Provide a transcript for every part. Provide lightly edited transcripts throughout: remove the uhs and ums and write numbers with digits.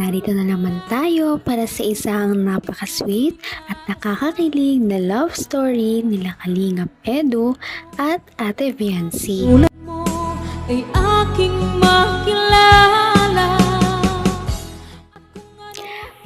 Narito na naman tayo para sa isang napaka-sweet at nakakakilig na love story nila Kalingap Edu at Ate Viancy. Ulat mo ay aking makilala.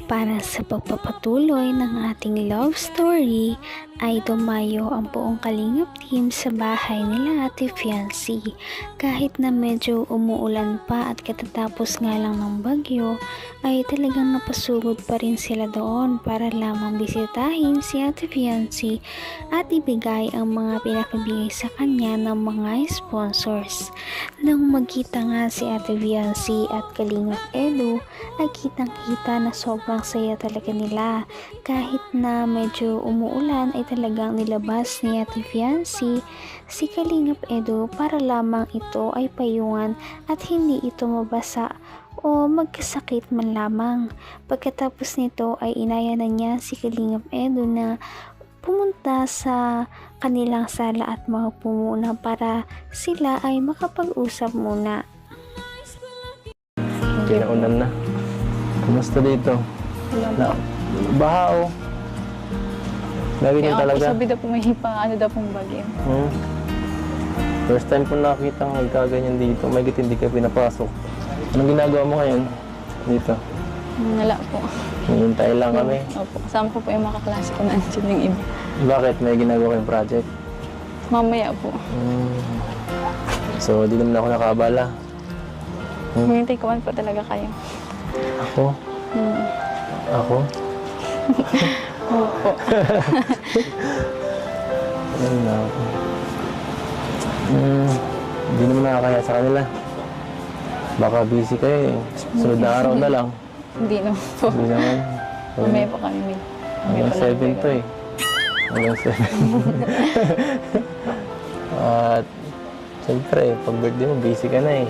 Para sa pagpapatuloy ng ating love story ay dumayo ang buong Kalingap team sa bahay nila Ate Viancy. Kahit na medyo umuulan pa at katatapos nga lang ng bagyo ay talagang napasugod pa rin sila doon para lamang bisitahin si Ate Viancy at ibigay ang mga pinapabigay sa kanya ng mga sponsors. Nang magkita nga si Ate Viancy at Kalingap Edu ay kitang-kita na sobrang saya talaga nila. Kahit na medyo umuulan ay talagang nilabas ni Ate Viancy si Kalingap Edu para lamang ito ay payungan at hindi ito mabasa o magkasakit man lamang. Pagkatapos nito ay inaya na niya si Kalingap Edu na pumunta sa kanilang sala at maupo muna para sila ay makapag-usap muna. Kinaunan na. Kumusta dito? Wala po. Baha o. Lagi Kaya din ako talaga. sabi daw po may ano daw pong bagyo. First time po nakita ng magkaganyan dito. May hindi ka pinapasok. Anong ginagawa mo ngayon? Dito. Wala po. Hinihintay lang kami. Opo. Kasama ko po yung mga kaklase ko na andyan yung iba. Bakit? May ginagawa kayong project? Mamaya po. So, di naman ako nakabala. Hinihintay ko man po talaga kayo. Ako? Ako? Opo. Ayun na ako. Hindi naman nakakaya sa kanila. Baka busy kayo eh. Sunod na araw na lang. Hindi naman po. Hindi naman. Mamaya po kami may. Hanggang 7 to eh. Hanggang 7. At siyempre, pag birthday mo, busy ka na eh.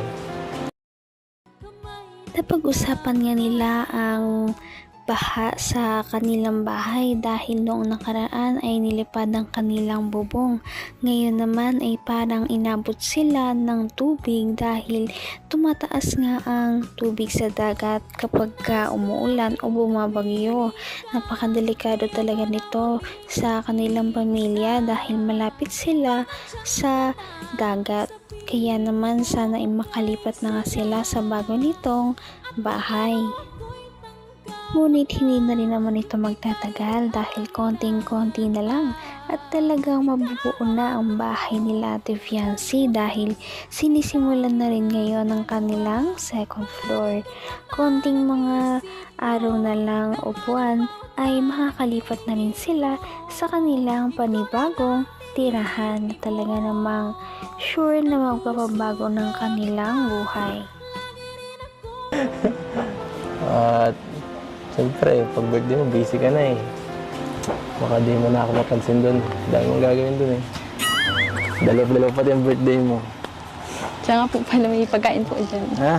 Napag-usapan nga nila ang baha sa kanilang bahay dahil noong nakaraan ay nilipad ang kanilang bubong. Ngayon naman ay parang inabot sila ng tubig dahil tumataas nga ang tubig sa dagat kapag umuulan o bumabagyo. Napakadelikado talaga nito sa kanilang pamilya dahil malapit sila sa dagat. Kaya naman sana ay makalipat na nga sila sa bago nitong bahay. Ngunit hindi na rin naman ito magtatagal dahil konting-konti na lang at talagang mabubuo na ang bahay nila Ate Viancy dahil sinisimulan na rin ngayon ang kanilang second floor. Konting mga araw na lang o buwan ay makakalipat na rin sila sa kanilang panibagong tirahan na talaga namang sure na magpapabago ng kanilang buhay. At siyempre, pag birthday mo, busy ka na eh. Baka di mo na ako mapansin doon. Dami mong gagawin doon eh. Dalaw-dalaw pati ang birthday mo. Siya nga po pala may pagkain po dyan. Ha?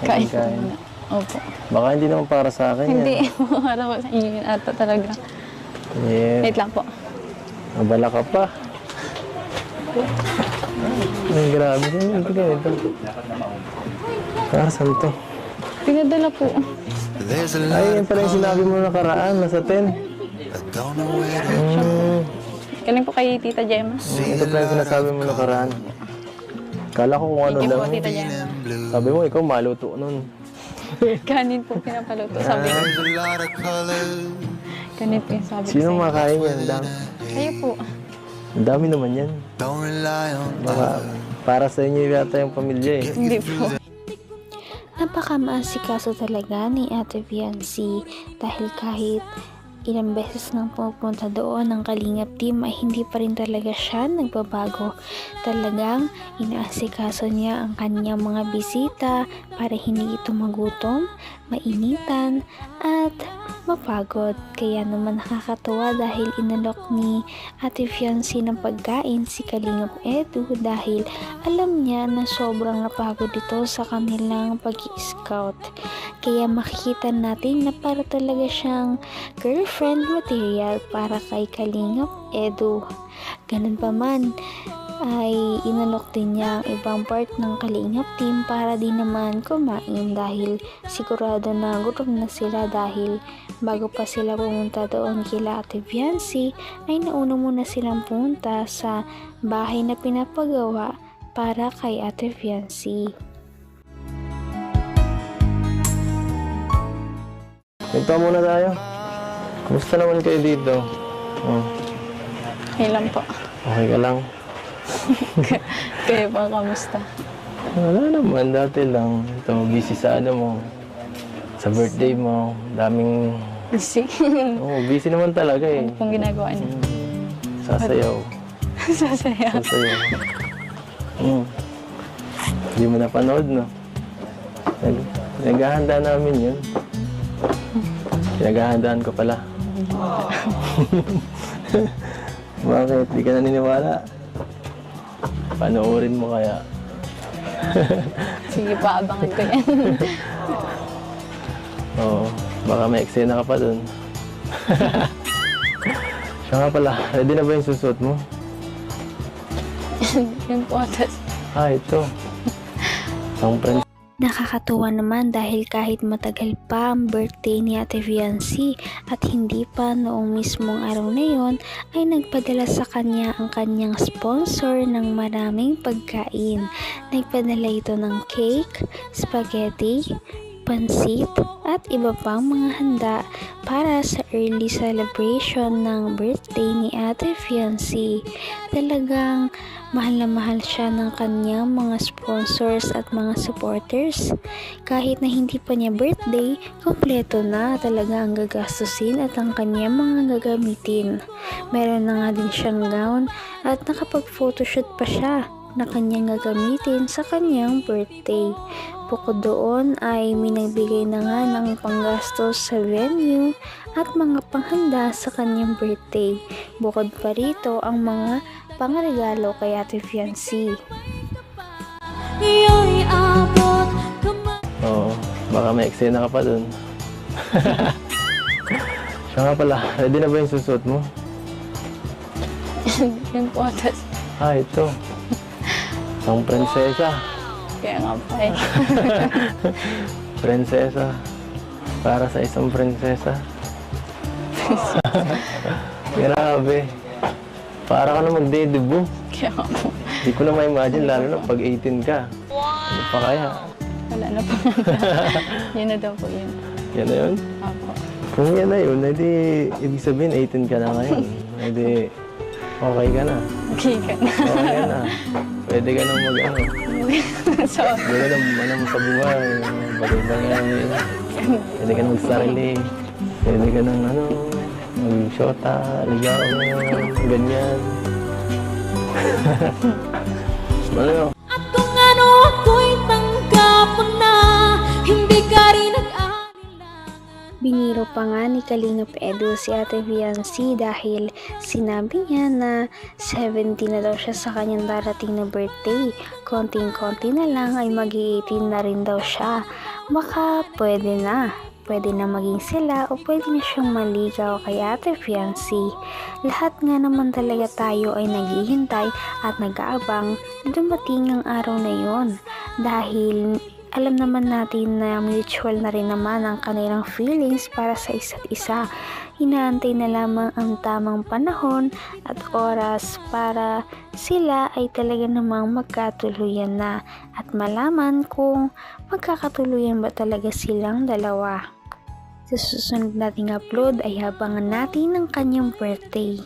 Kain po muna. Opo. Baka hindi naman para sa akin Hindi. yan. Para po sa inyo yun ata talaga. Yeah. Wait lang po. Mabala ka pa. Ay, grabe. Ito ganito. Para saan to? Pinadala po. Ay, yan pala yung sinabi mo nakaraan. Nasa 10. Galing po kay Tita Gemma. Ito pala yung sinasabi mo nakaraan. Kala ko kung ano Thank you lang. po, Tita Gemma. Sabi mo, ikaw maluto nun. Kanin po pinapaluto. Sabi ko. Kanin po yung sabi ko Sino sa'yo. makain yan? Dami. Kayo po. Ang dami naman yan. Baka para sa inyo yata yung pamilya eh. Hindi po. Napakamaasikaso talaga ni Ate Viancy dahil kahit ilang beses nang pupunta doon ng Kalingap team ay hindi pa rin talaga siya nagbabago. Talagang inaasikaso niya ang kanyang mga bisita para hindi ito magutom, mainitan at mapagod. Kaya naman nakakatuwa dahil inalok ni Ate Viancy ng pagkain si Kalingap Edu dahil alam niya na sobrang napagod ito sa kanilang pag-i-scout. Kaya makikita natin na para talaga siyang girlfriend material para kay Kalingap Edu. Ganun pa man, ay inalok din niya ang ibang part ng Kalingap team para din naman kumain dahil sigurado na gutom na sila dahil bago pa sila pumunta doon kila Ate Fiancy ay nauna muna silang pumunta sa bahay na pinapagawa para kay Ate Fiancy. Ito muna tayo. Kumusta naman kayo dito? Oh, Okay lang po. okay ka lang? Kayo po, kamusta? Wala naman, dati lang. Ito, busy sa ano mo. Sa birthday mo. Daming... Busy. Oo, busy naman talaga eh. Ano pong ginagawa niyo? Sasayaw. Sasaya. Sasayaw. Hindi mo napanood, no? Naghahanda namin yun. Pinaghahandaan ko pala. Bakit? Di ka naniniwala? Panoorin mo kaya. Sige pa, abangan ko yan. Oo, baka may eksena ka pa dun. Siya nga pala, ready na ba yung susuot mo? Yun po, tas Ito. Isang friend. Nakakatuwa naman dahil kahit matagal pa ang birthday ni Ate Fiancy at hindi pa noong mismong araw na yon ay nagpadala sa kanya ang kanyang sponsor ng maraming pagkain. Nagpadala ito ng cake, spaghetti, pansit at iba pang mga handa para sa early celebration ng birthday ni Ate Fiancy. Talagang mahal na mahal siya ng kanyang mga sponsors at mga supporters. Kahit na hindi pa niya birthday, kompleto na talaga ang gagastusin at ang kanyang mga gagamitin. Meron na nga din siyang gown at nakapag-photoshoot pa siya na kanyang gagamitin sa kanyang birthday. Bukod doon ay minagbigay na nga ng panggastos sa venue at mga panghanda sa kanyang birthday. Bukod pa rito ang mga pangregalo kay Ate Fiancy. Iyo'y abot kamay. Oo, baka may eksena ka pa dun. Siya nga pala, ready na ba yung susuot mo? yun po, tas Ito. Isang prinsesa. kaya nga pa eh. Prinsesa. Para sa isang prinsesa. Grabe. Para ka na magde-debut. Kaya nga po. Hindi ko na ma-imagine, lalo na pag 18 ka. Ano pa kaya? Wala na po. Yun na daw po yun. Yan na yun? Opo. Kung yan na yun, edi ibig sabihin 18 ka na ngayon. Edi okay ka na. Okay ka na. Okay ka na. Pwede ka nang mag-ano. So, Pwede ka nang manang sa buhay. Bagay-bagay. Pwede ka nang magsarili. Pwede ka nang mag-shota, ligaw, ganyan. Ano? At kung ano ako'y tanggap mo na, hindi ka rin nag-alinlangan. Biniro pa nga ni Kalingap Edu si Ate Fiancy dahil sinabi niya na 70 na daw siya sa kanyang darating na birthday. Konting-konti na lang ay mag-18 na rin daw siya. Baka pwede na. Pwede na maging sila o pwede na siyang maligaw kay Ate Fiancy. Lahat nga naman talaga tayo ay naghihintay at nag-aabang na dumating ang araw na yon. Dahil alam naman natin na mutual na rin naman ang kanilang feelings para sa isa't isa. Inaantay na lamang ang tamang panahon at oras para sila ay talaga namang magkatuluyan na at malaman kung magkakatuluyan ba talaga silang dalawa. Sa susunod nating upload ay habangan natin ang kanyang birthday.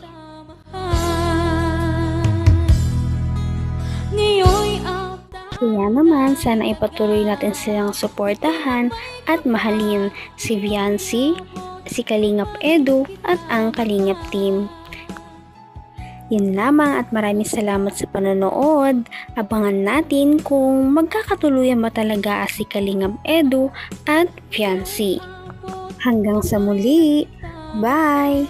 Ngayon'y abot. Kaya naman, sana ipatuloy natin silang suportahan at mahalin si Fiancy, si Kalingap Edu at ang Kalingap team. Yun lamang at maraming salamat sa panonood. Abangan natin kung magkakatuluyan ba talaga si Kalingap Edu at Fiancy. Hanggang sa muli. Bye!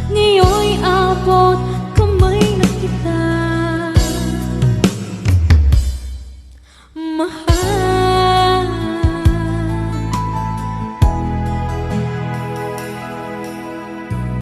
Ngayon'y abot